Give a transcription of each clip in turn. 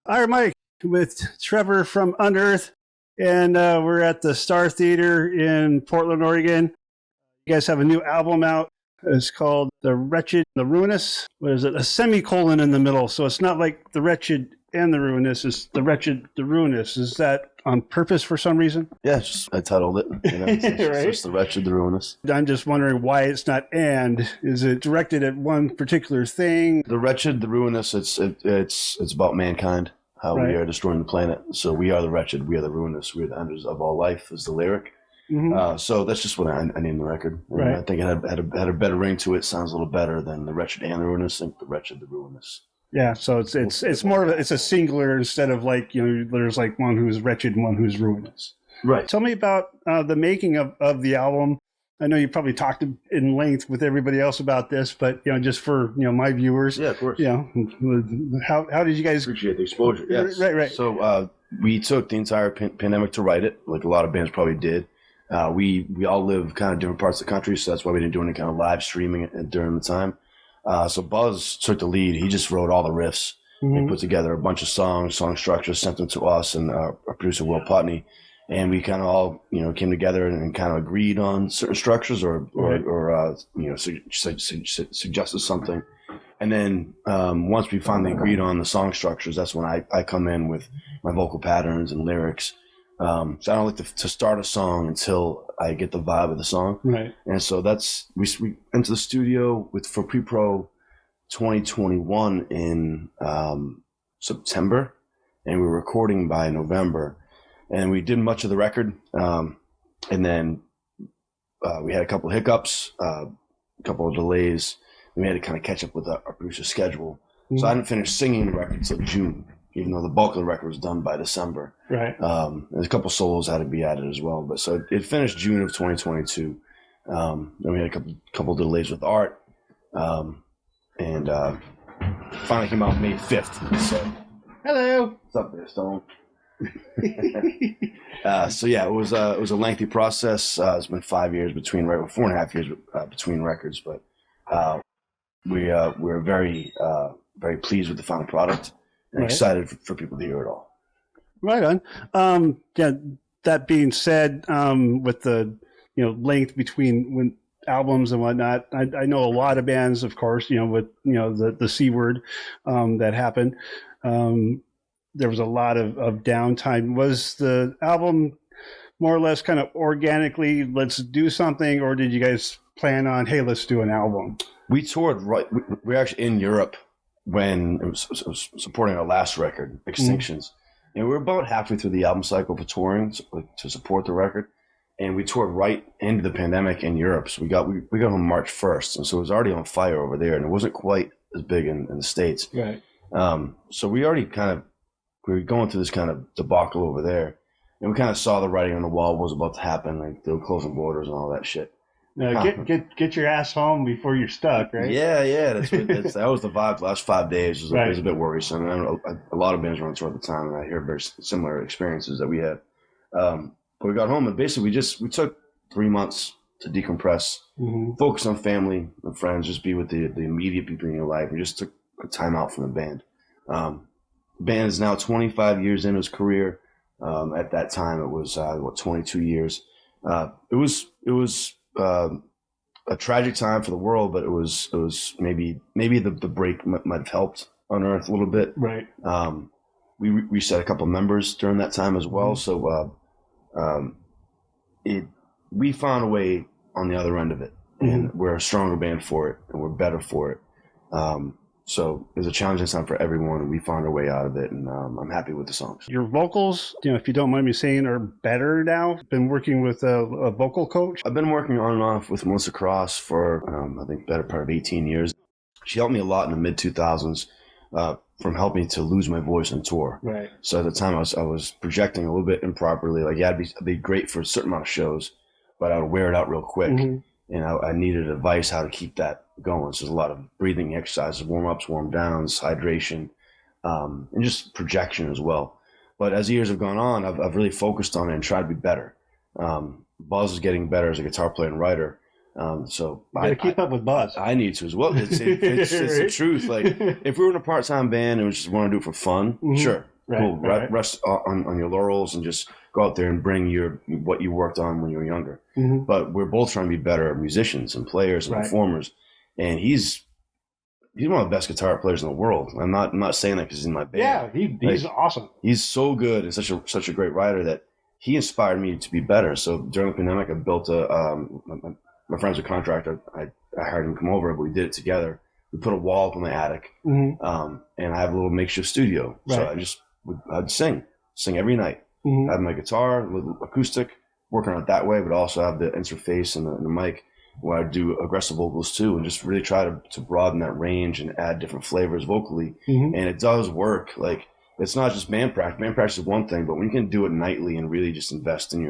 Hi, Mike, with Trevor from Unearth, and we're at the Star Theater in Portland, Oregon. You guys have a new album out. It's called The Wretched, The Ruinous. What is it? A semicolon in the middle, so it's not like The Wretched and The Ruinous. It's The Wretched, The Ruinous. Is that on purpose for some reason? Yeah, I titled it. It's just The Wretched, The Ruinous. I'm just wondering why it's not and. Is it directed at one particular thing? The Wretched, The Ruinous, it's about mankind, how we are destroying the planet. So we are the wretched, we are the ruinous, we are the enders of all life is the lyric. Mm-hmm. So that's just what I named the record. And I think it had a better ring to it. Sounds a little better than The Wretched and The Ruinous. I think The Wretched, The Ruinous. Yeah, so it's more of it's a singular instead of like, there's like one who's wretched and one who's ruinous. Right. Tell me about the making of the album. I know you probably talked in length with everybody else about this, but just for my viewers. Yeah, of course. How did you guys appreciate the exposure? Yes. Right. So we took the entire pandemic to write it, like a lot of bands probably did. We all live kind of different parts of the country, so that's why we didn't do any kind of live streaming during the time. So Buzz took the lead. He just wrote all the riffs. Mm-hmm. He put together a bunch of song structures, sent them to us and our producer Will Putney, and we kind of all came together and kind of agreed on certain structures or suggested something. And then once we finally agreed on the song structures, that's when I come in with my vocal patterns and lyrics. So I don't like to start a song until I get the vibe of the song. Right. And so we went to the studio for Pre-Pro 2021 in September, and we were recording by November. And we did much of the record, and then we had a couple of hiccups, a couple of delays, and we had to kind of catch up with our producer's schedule. Mm-hmm. So I didn't finish singing the record until June, even though the bulk of the record was done by December. Right. There's a couple solos had to be added as well. But so it finished June of 2022. Then we had a couple of delays with art. And finally came out May 5th. So, hello. What's up there, Stone? So yeah, it was a lengthy process. It's been 5 years between 4.5 years between records, but we're very pleased with the final product and excited for people to hear it all. Right on. That being said, with the length between albums and whatnot, I know a lot of bands, of course, with the C word that happened. There was a lot of downtime. Was the album more or less kind of organically, let's do something, or did you guys plan on, hey, let's do an album? We toured, we were actually in Europe when it was supporting our last record, Extinctions. Mm-hmm. And we were about halfway through the album cycle for touring to support the record. And we toured right into the pandemic in Europe. So we got home March 1st. And so it was already on fire over there. And it wasn't quite as big in the States. Right. So we already we were going through this kind of debacle over there, and we kind of saw the writing on the wall, what was about to happen, like they were closing borders and all that shit. Get your ass home before you're stuck, right? Yeah. That was the vibe. The last 5 days was a bit worrisome. And a lot of bands were on tour at the time, and I hear very similar experiences that we had. But we got home, and basically we took 3 months to decompress, focus on family and friends, just be with the immediate people in your life. We just took a time out from the band. The band is now 25 years into its career. At that time, it was 22 years. It was a tragic time for the world, but it was maybe the break might have helped Unearth a little bit. Right. We reset a couple of members during that time as well. So we found a way on the other end of it, and we're a stronger band for it, and we're better for it. So it was a challenging time for everyone, and we found our way out of it, and I'm happy with the songs. Your vocals, if you don't mind me saying, are better now. Been working with a vocal coach? I've been working on and off with Melissa Cross for, I think, better part of 18 years. She helped me a lot in the mid-2000s from helping me to lose my voice on tour. Right. So at the time, I was projecting a little bit improperly. Like, yeah, I'd be great for a certain amount of shows, but I would wear it out real quick. Mm-hmm. And I needed advice how to keep that going. So there's a lot of breathing exercises, warm-ups, warm-downs, hydration, and just projection as well. But as the years have gone on, I've really focused on it and tried to be better. Buzz is getting better as a guitar player and writer. So you gotta keep up with Buzz. I need to as well. It's the truth. Like, if we were in a part-time band and we just want to do it for fun, sure, rest on your laurels and just go out there and bring what you worked on when you were younger. Mm-hmm. But we're both trying to be better musicians and players and performers. And he's one of the best guitar players in the world. I'm not saying that because he's in my band. Yeah, he's awesome. He's so good and such a great writer that he inspired me to be better. So during the pandemic, I built my friend's a contractor. I hired him to come over, but we did it together. We put a wall up in my attic, and I have a little makeshift studio. So I'd sing every night. I have my guitar, a little acoustic, working on it that way, but also have the interface and the mic where I do aggressive vocals too, and just really try to broaden that range and add different flavors vocally. And it does work. Like, it's not just band practice. Band practice is one thing, but when you can do it nightly and really just invest in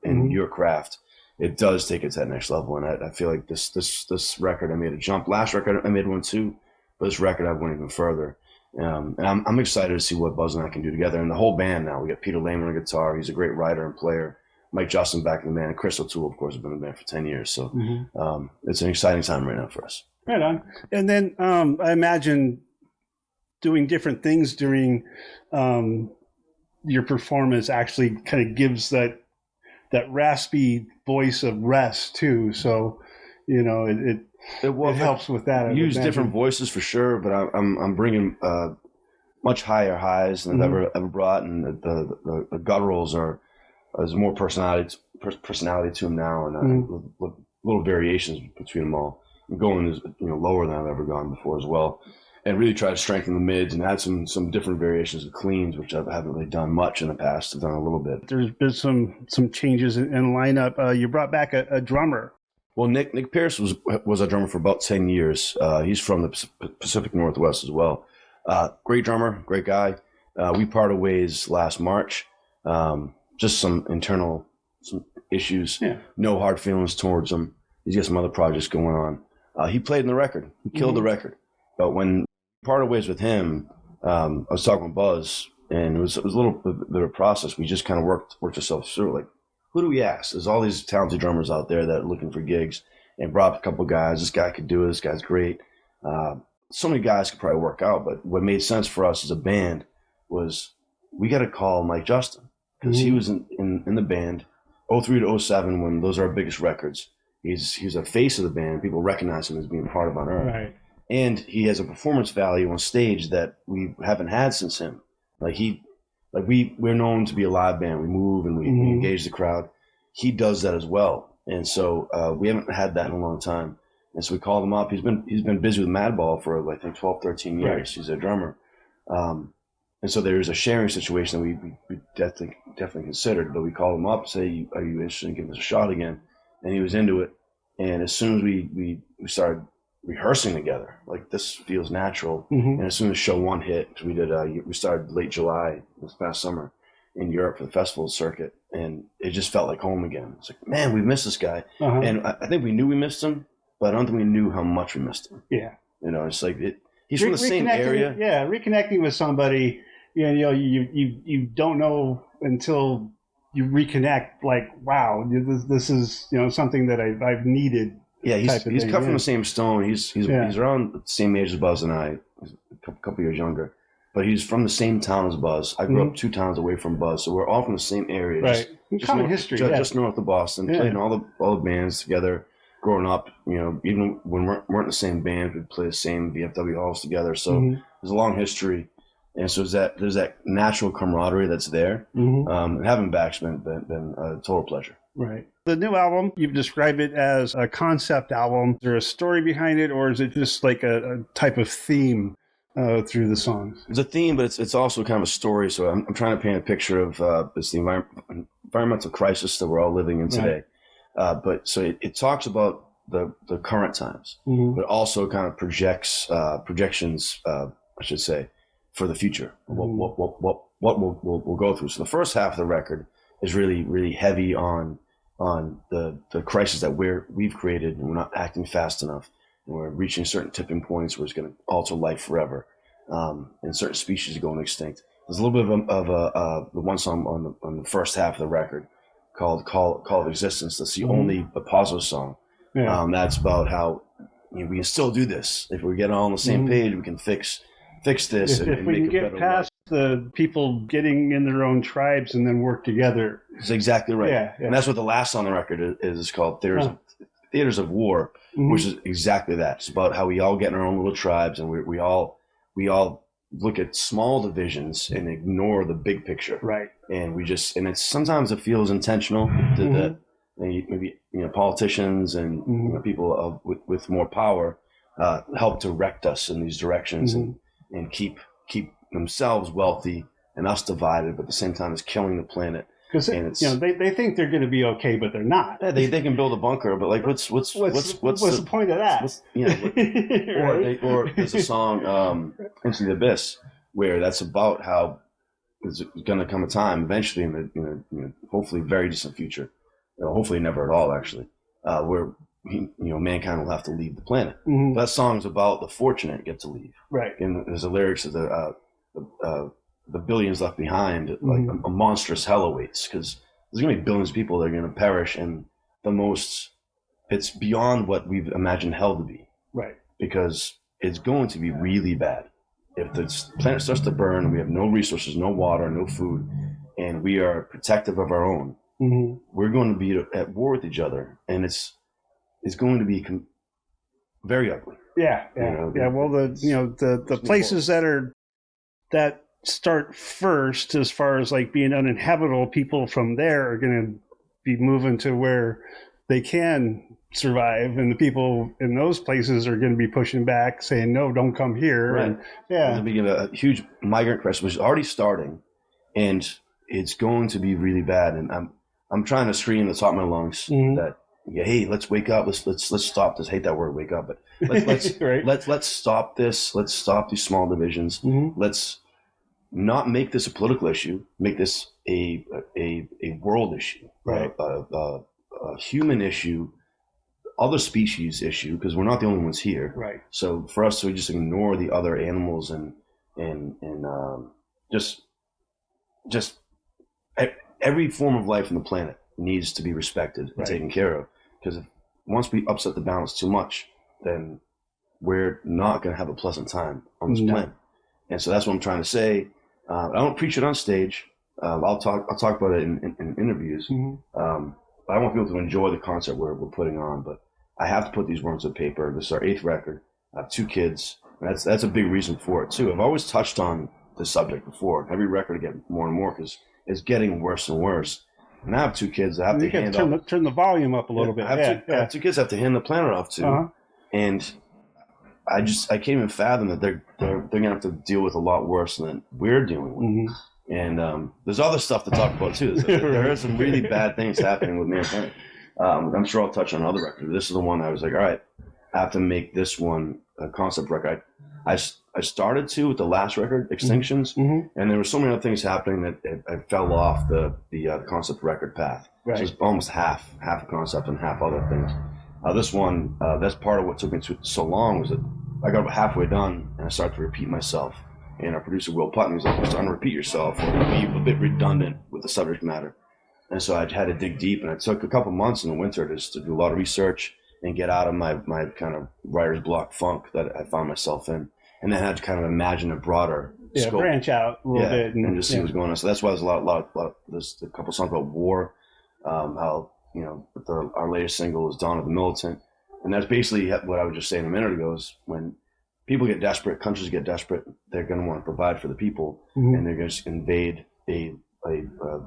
your craft, it does take it to that next level. And I feel like this record, I made a jump. Last record, I made one too, but this record, I went even further. And I'm excited to see what Buzz and I can do together. And the whole band now, we got Peter Lehman on guitar. He's a great writer and player. Mike Justin back in the band. Chris O'Toole, of course, has been in the band for 10 years. So it's an exciting time right now for us. Right on. And then I imagine doing different things during your performance actually kind of gives that raspy voice of rest too. So, it helps with that. Use different voices for sure, but I'm bringing much higher highs than I've ever brought, and the gutturals there's more personality to them now, and little variations between them all. I'm going lower than I've ever gone before as well. And really try to strengthen the mids and add some different variations of cleans, which I haven't really done much in the past. I've done a little bit. There's been some changes in lineup. You brought back a drummer. Well, Nick Pierce was a drummer for about 10 years. He's from the Pacific Northwest as well. Great drummer, great guy. We parted ways last March. Just some internal issues. Yeah. No hard feelings towards him. He's got some other projects going on. He played in the record. He killed the record. But when parted ways with him, I was talking with Buzz, and it was a little bit of a process. We just kind of worked ourselves through. Like, who do we ask? There's all these talented drummers out there that are looking for gigs, and brought up a couple of guys. This guy could do it. This guy's great. So many guys could probably work out, but what made sense for us as a band was we got to call Mike Justin, because he was in the band 03 to 07 when those are our biggest records. He's a face of the band. People recognize him as being part of Unearth. Right. And he has a performance value on stage that we haven't had since him. We're known to be a live band. We move and we engage the crowd. He does that as well. And so we haven't had that in a long time. And so we called him up. He's been busy with Madball for I think 12, 13 years. Right. He's a drummer. And so there's a sharing situation that we definitely considered. But we called him up and say, are you interested in giving us a shot again? And he was into it. And as soon as we started rehearsing together, like, this feels natural. And as soon as show one hit, we started late July this past summer in Europe for the festival circuit, and it just felt like home again. It's like, man, we missed this guy. And I think we knew we missed him, but I don't think we knew how much we missed him. Yeah. It's like he's from the same area. Yeah, reconnecting with somebody, you don't know until you reconnect, like, wow, this is something that I've needed. Yeah, he's cut from the same stone. He's around the same age as Buzz and I. He's a couple years younger, but he's from the same town as Buzz. I grew up 2 towns away from Buzz, so we're all from the same area. Right, common history. Just north of Boston. Played in all the bands together growing up. Even when we weren't in the same band, we'd play the same VFW halls together. So there's a long history, and so there's that natural camaraderie that's there. And having back's been a total pleasure. Right. The new album, you've described it as a concept album. Is there a story behind it, or is it just like a type of theme through the songs? It's a theme, but it's also kind of a story. So I'm trying to paint a picture of it's the environmental crisis that we're all living in today. Right. But so it talks about the current times, but also kind of projections, I should say, for the future. What we'll go through. So the first half of the record is really, really heavy on the crisis that we've created, and we're not acting fast enough, and we're reaching certain tipping points where it's going to alter life forever, and certain species are going extinct. There's a little bit of the one song on the first half of the record called "Call of Existence." That's the only positive song. That's about how we can still do this if we get all on the same page. We can fix this. If we can get past the people getting in their own tribes and then work together. It's exactly right. Yeah. And that's what the last song on the record is. It's called Theaters of War, which is exactly that. It's about how we all get in our own little tribes, and we all look at small divisions and ignore the big picture. Right. And it's sometimes it feels intentional that maybe politicians and people with more power help direct us in these directions and keep themselves wealthy and us divided, but at the same time it's killing the planet. Because they think they're going to be okay, but they're not. Yeah, they can build a bunker, but like what's the point of that? Right? Or there's a song Into the Abyss where that's about how there's going to come a time eventually in the hopefully very distant future, hopefully never at all actually, where mankind will have to leave the planet. That song's about the fortunate get to leave. Right. And there's the lyrics of the billions left behind, like a monstrous hell awaits, because there's going to be billions of people that are going to perish, and it's beyond what we've imagined hell to be. Right. Because it's going to be really bad. If the planet starts to burn, and we have no resources, no water, no food, and we are protective of our own, we're going to be at war with each other, and it's going to be very ugly. Yeah. Well, the places that start first as far as like being uninhabitable, people from there are going to be moving to where they can survive, and the people in those places are going to be pushing back, saying no, don't come here. Right. And, there'll be a huge migrant crisis, which is already starting, and it's going to be really bad. And I'm trying to scream at the top of my lungs that hey, let's wake up. Let's stop this. I hate that word, wake up, but let's right. let's stop this. Let's stop these small divisions. Let's not make this a political issue. Make this a world issue, right? A human issue, other species issue, because we're not the only ones here, right? So for us to just ignore the other animals and just every form of life on the planet needs to be respected and taken care of. Because once we upset the balance too much, then we're not going to have a pleasant time on this planet. And so that's what I'm trying to say. I don't preach it on stage. I'll talk about it in interviews. But I want people to enjoy the concert we're putting on. But I have to put these words on paper. This is our 8th record. I have 2 kids. And that's a big reason for it too. I've always touched on this subject before. Every record I get more and more because it's getting worse and worse. And I have 2 kids. I have to turn the volume up a little bit. I have 2 kids I have to hand the planet off to, and I can't even fathom that they're gonna have to deal with a lot worse than we're dealing with. And there's other stuff to talk about too. There are some really bad things happening with mankind. I'm sure I'll touch on other records. This is the one I was like, all right, I have to make this one a concept record. I started to with the last record, Extinctions, and there were so many other things happening that I fell off the concept record path. Right. So it's almost half a concept and half other things. This one, that's part of what took me so long, was that I got about halfway done and I started to repeat myself. And our producer, Will Putnam, was like, you're starting to repeat yourself or be a bit redundant with the subject matter. And so I had to dig deep, and it took a couple months in the winter just to do a lot of research and get out of my kind of writer's block funk that I found myself in. And then I had to kind of imagine a broader scope. Branch out a little bit. And just see what's going on. So that's why there's a lot there's a couple songs about war, how, our latest single is Dawn of the Militant. And that's basically what I was just saying a minute ago, is when people get desperate, countries get desperate, they're going to want to provide for the people, and they're going to invade a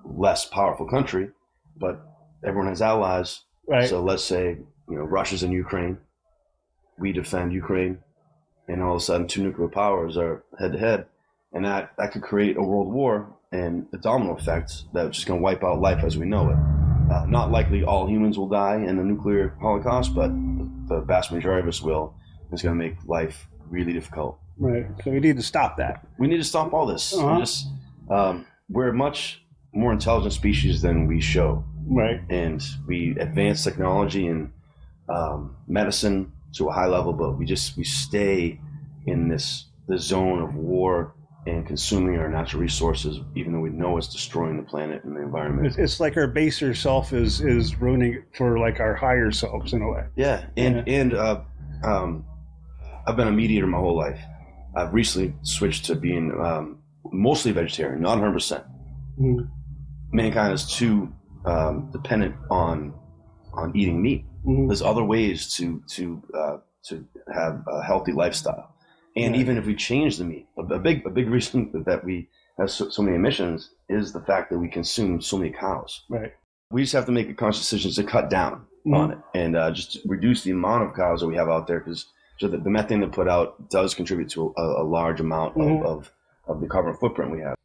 less powerful country, but everyone has allies. Right. So let's say, Russia's in Ukraine, we defend Ukraine, and all of a sudden 2 nuclear powers are head to head, and that could create a world war and a domino effect that's just going to wipe out life as we know it. Not likely all humans will die in a nuclear holocaust, but the vast majority of us will. It's going to make life really difficult. Right. So we need to stop that. We need to stop all this. We're a much more intelligent species than we show. Right. And we advance technology and medicine to a high level, but we stay in this zone of war and consuming our natural resources, even though we know it's destroying the planet and the environment. It's like our baser self is ruining it for like our higher selves in a way. Yeah, and I've been a mediator my whole life. I've recently switched to being mostly vegetarian, not 100%. Mm. Mankind is too dependent on eating meat. Mm. There's other ways to have a healthy lifestyle, and even if we change the meat, a big reason that we have so many emissions is the fact that we consume so many cows. Right. We just have to make a conscious decision to cut down on it and just reduce the amount of cows that we have out there, because the methane they put out does contribute to a large amount of the carbon footprint we have.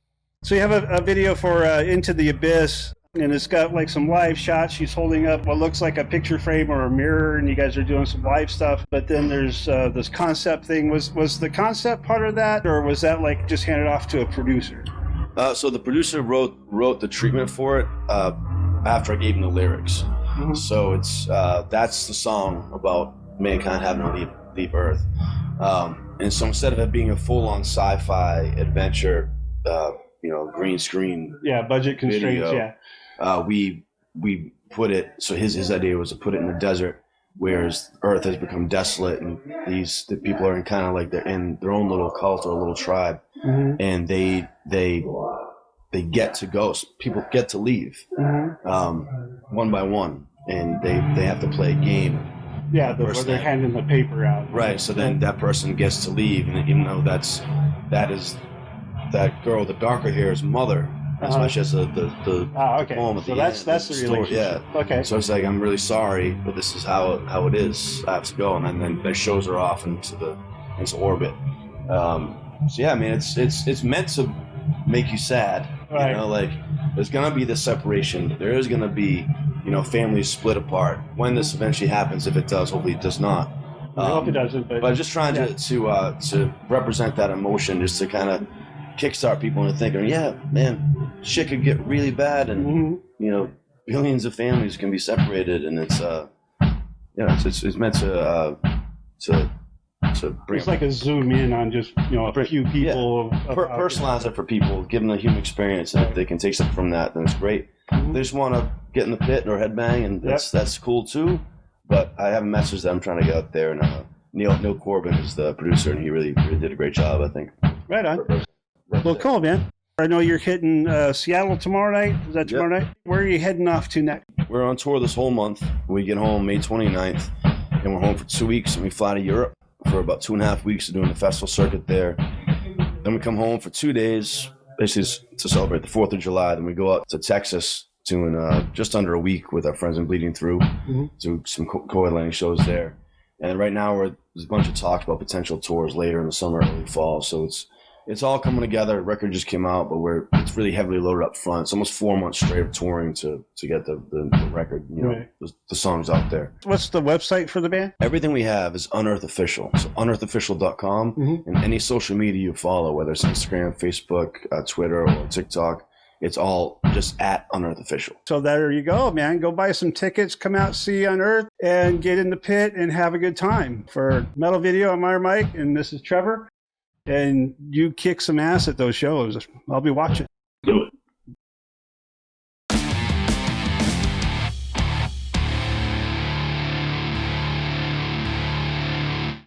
So you have a video for Into the Abyss, and it's got like some live shots. She's holding up what looks like a picture frame or a mirror, and you guys are doing some live stuff. But then there's this concept thing. Was the concept part of that, or was that like just handed off to a producer? So the producer wrote the treatment for it after I gave him the lyrics. Mm-hmm. So it's that's the song about mankind having to leave Earth. And so instead of it being a full-on sci-fi adventure, green screen, budget constraints, video, we put it. So his idea was to put it in the desert, whereas Earth has become desolate, and the people are in kind of like they're in their own little cult or a little tribe, and they get to go. So people get to leave one by one, and they have to play a game. Yeah, where they're handing the paper out. Right. So then that person gets to leave, and even though that is that girl, the darker hair's mother, as much as the poem at the end. So that's the relationship. Yeah. Okay. So it's like, I'm really sorry, but this is how it is. I have to go, and then that shows her off into orbit. So yeah, I mean, it's meant to make you sad. Right. Like there's gonna be this separation. There is gonna be families split apart. When this eventually happens, if it does, hopefully it does not. I hope it doesn't. But I'm just trying to represent that emotion, just to kind of kickstart people into thinking, yeah, man, shit could get really bad, and billions of families can be separated, and it's meant to bring. It's like a zoom in on just a few people. Yeah. Personalize it for people, give them a human experience, and if they can take something from that, then it's great. If they just want to get in the pit or headbang, and that's cool too. But I have a message that I'm trying to get out there, and Neil Corbin is the producer, and he really did a great job, I think. Right on. Well, cool, man. I know you're hitting Seattle tomorrow night. Is that tomorrow night? Where are you heading off to next? We're on tour this whole month. We get home May 29th, and we're home for 2 weeks, and we fly to Europe for about 2.5 weeks doing the festival circuit there. Then we come home for 2 days, basically to celebrate the 4th of July. Then we go out to Texas, doing just under a week with our friends in Bleeding Through, do some co-headlining shows there. And right now there's a bunch of talks about potential tours later in the summer, early fall. So it's all coming together. The record just came out, but it's really heavily loaded up front. It's almost 4 months straight of touring to get the record, the songs out there. What's the website for the band? Everything we have is Unearth Official. So unearthofficial.com, and any social media you follow, whether it's Instagram, Facebook, Twitter, or TikTok, it's all just at Unearth Official. So there you go, man. Go buy some tickets, come out, see Unearth, and get in the pit and have a good time. For Metal Video, I'm Mike, and this is Trevor. And you kick some ass at those shows. I'll be watching.